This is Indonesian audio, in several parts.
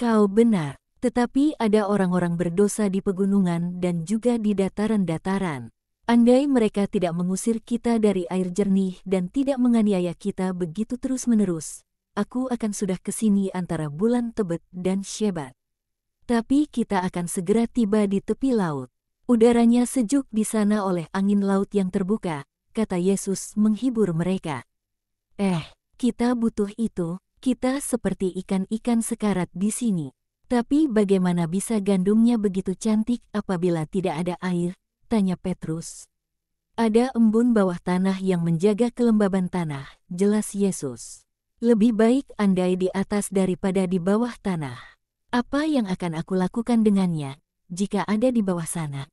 Kau benar, tetapi ada orang-orang berdosa di pegunungan dan juga di dataran-dataran. Andai mereka tidak mengusir kita dari air jernih dan tidak menganiaya kita begitu terus-menerus, aku akan sudah ke sini antara bulan Tebet dan Shebat. Tapi kita akan segera tiba di tepi laut. Udaranya sejuk di sana oleh angin laut yang terbuka, kata Yesus menghibur mereka. Kita butuh itu, kita seperti ikan-ikan sekarat di sini. Tapi bagaimana bisa gandumnya begitu cantik apabila tidak ada air? Tanya Petrus. Ada embun bawah tanah yang menjaga kelembaban tanah, jelas Yesus. Lebih baik andai di atas daripada di bawah tanah. Apa yang akan aku lakukan dengannya, jika ada di bawah sana?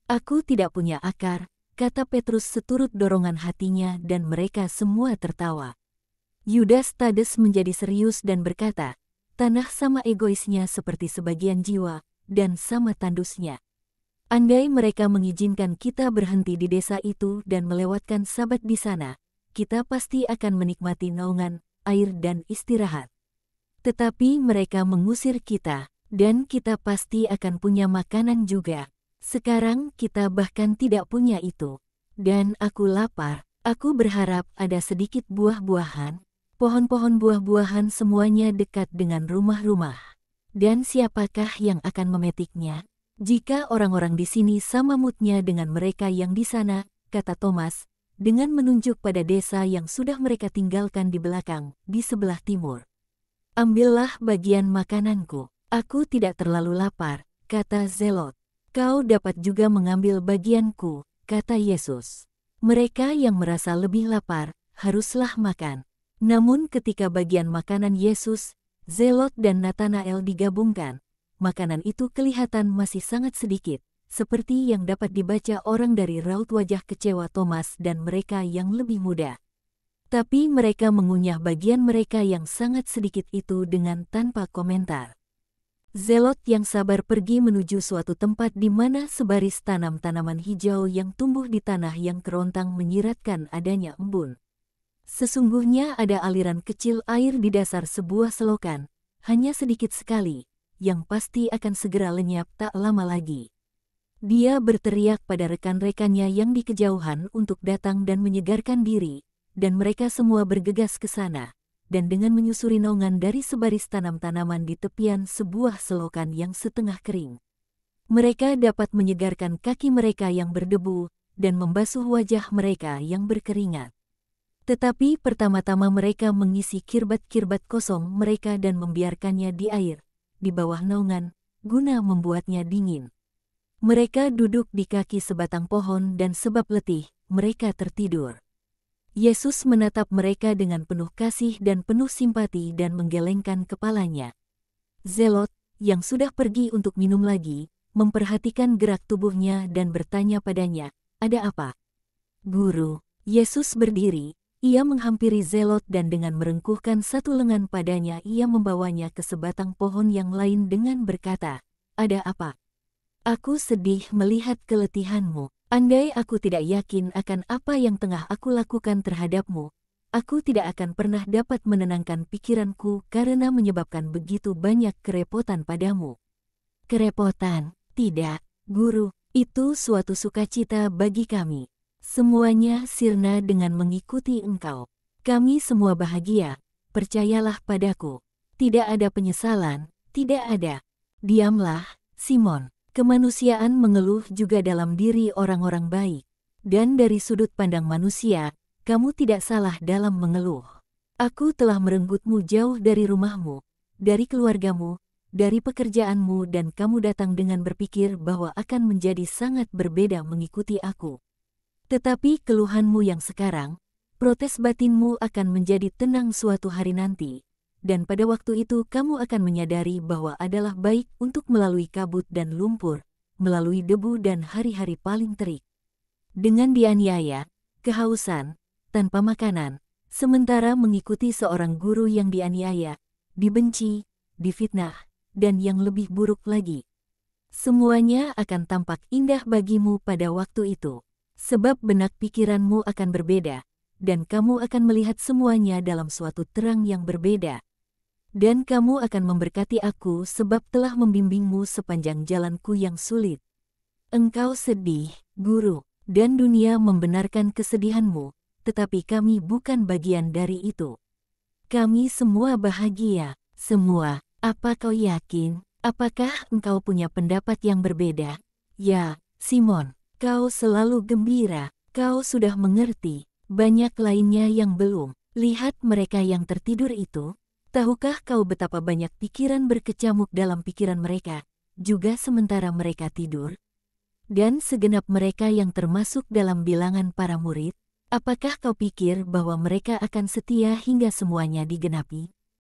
Aku tidak punya akar, kata Petrus seturut dorongan hatinya dan mereka semua tertawa. Yudas Tades menjadi serius dan berkata, tanah sama egoisnya seperti sebagian jiwa, dan sama tandusnya. Andai mereka mengizinkan kita berhenti di desa itu dan melewatkan Sabat di sana, kita pasti akan menikmati naungan, air dan istirahat. Tetapi mereka mengusir kita, dan kita pasti akan punya makanan juga. Sekarang kita bahkan tidak punya itu. Dan aku lapar, aku berharap ada sedikit buah-buahan. Pohon-pohon buah-buahan semuanya dekat dengan rumah-rumah. Dan siapakah yang akan memetiknya? Jika orang-orang di sini sama moodnya dengan mereka yang di sana, kata Thomas, dengan menunjuk pada desa yang sudah mereka tinggalkan di belakang, di sebelah timur. Ambillah bagian makananku, aku tidak terlalu lapar, kata Zelot. Kau dapat juga mengambil bagianku, kata Yesus. Mereka yang merasa lebih lapar, haruslah makan. Namun ketika bagian makanan Yesus, Zelot dan Natanael digabungkan, makanan itu kelihatan masih sangat sedikit, seperti yang dapat dibaca orang dari raut wajah kecewa Thomas dan mereka yang lebih muda. Tapi mereka mengunyah bagian mereka yang sangat sedikit itu dengan tanpa komentar. Zelot yang sabar pergi menuju suatu tempat di mana sebaris tanam-tanaman hijau yang tumbuh di tanah yang kerontang menyiratkan adanya embun. Sesungguhnya ada aliran kecil air di dasar sebuah selokan, hanya sedikit sekali, yang pasti akan segera lenyap tak lama lagi. Dia berteriak pada rekan-rekannya yang di kejauhan untuk datang dan menyegarkan diri, dan mereka semua bergegas ke sana. Dan dengan menyusuri naungan dari sebaris tanam-tanaman di tepian sebuah selokan yang setengah kering, mereka dapat menyegarkan kaki mereka yang berdebu dan membasuh wajah mereka yang berkeringat. Tetapi pertama-tama mereka mengisi kirbat-kirbat kosong mereka dan membiarkannya di air, di bawah naungan, guna membuatnya dingin. Mereka duduk di kaki sebatang pohon dan sebab letih, mereka tertidur. Yesus menatap mereka dengan penuh kasih dan penuh simpati dan menggelengkan kepalanya. Zelot, yang sudah pergi untuk minum lagi, memperhatikan gerak tubuhnya dan bertanya padanya, "Ada apa?" "Guru." Yesus berdiri, ia menghampiri Zelot dan dengan merengkuhkan satu lengan padanya ia membawanya ke sebatang pohon yang lain dengan berkata, "Ada apa? Aku sedih melihat keletihanmu. Andai aku tidak yakin akan apa yang tengah aku lakukan terhadapmu, aku tidak akan pernah dapat menenangkan pikiranku karena menyebabkan begitu banyak kerepotan padamu." "Kerepotan? Tidak, Guru, itu suatu sukacita bagi kami. Semuanya sirna dengan mengikuti Engkau. Kami semua bahagia, percayalah padaku. Tidak ada penyesalan, tidak ada." "Diamlah, Simon. Kemanusiaan mengeluh juga dalam diri orang-orang baik. Dan dari sudut pandang manusia, kamu tidak salah dalam mengeluh. Aku telah merenggutmu jauh dari rumahmu, dari keluargamu, dari pekerjaanmu dan kamu datang dengan berpikir bahwa akan menjadi sangat berbeda mengikuti aku. Tetapi keluhanmu yang sekarang, protes batinmu akan menjadi tenang suatu hari nanti. Dan pada waktu itu kamu akan menyadari bahwa adalah baik untuk melalui kabut dan lumpur, melalui debu dan hari-hari paling terik. Dengan dianiaya, kehausan, tanpa makanan, sementara mengikuti seorang guru yang dianiaya, dibenci, difitnah, dan yang lebih buruk lagi. Semuanya akan tampak indah bagimu pada waktu itu, sebab benak pikiranmu akan berbeda, dan kamu akan melihat semuanya dalam suatu terang yang berbeda. Dan kamu akan memberkati aku sebab telah membimbingmu sepanjang jalanku yang sulit. Engkau sedih, Guru, dan dunia membenarkan kesedihanmu, tetapi kami bukan bagian dari itu. Kami semua bahagia, semua. Apa kau yakin? Apakah engkau punya pendapat yang berbeda? Ya, Simon, kau selalu gembira, kau sudah mengerti. Banyak lainnya yang belum. Lihat mereka yang tertidur itu. Tahukah kau betapa banyak pikiran berkecamuk dalam pikiran mereka, juga sementara mereka tidur? Dan segenap mereka yang termasuk dalam bilangan para murid, apakah kau pikir bahwa mereka akan setia hingga semuanya digenapi?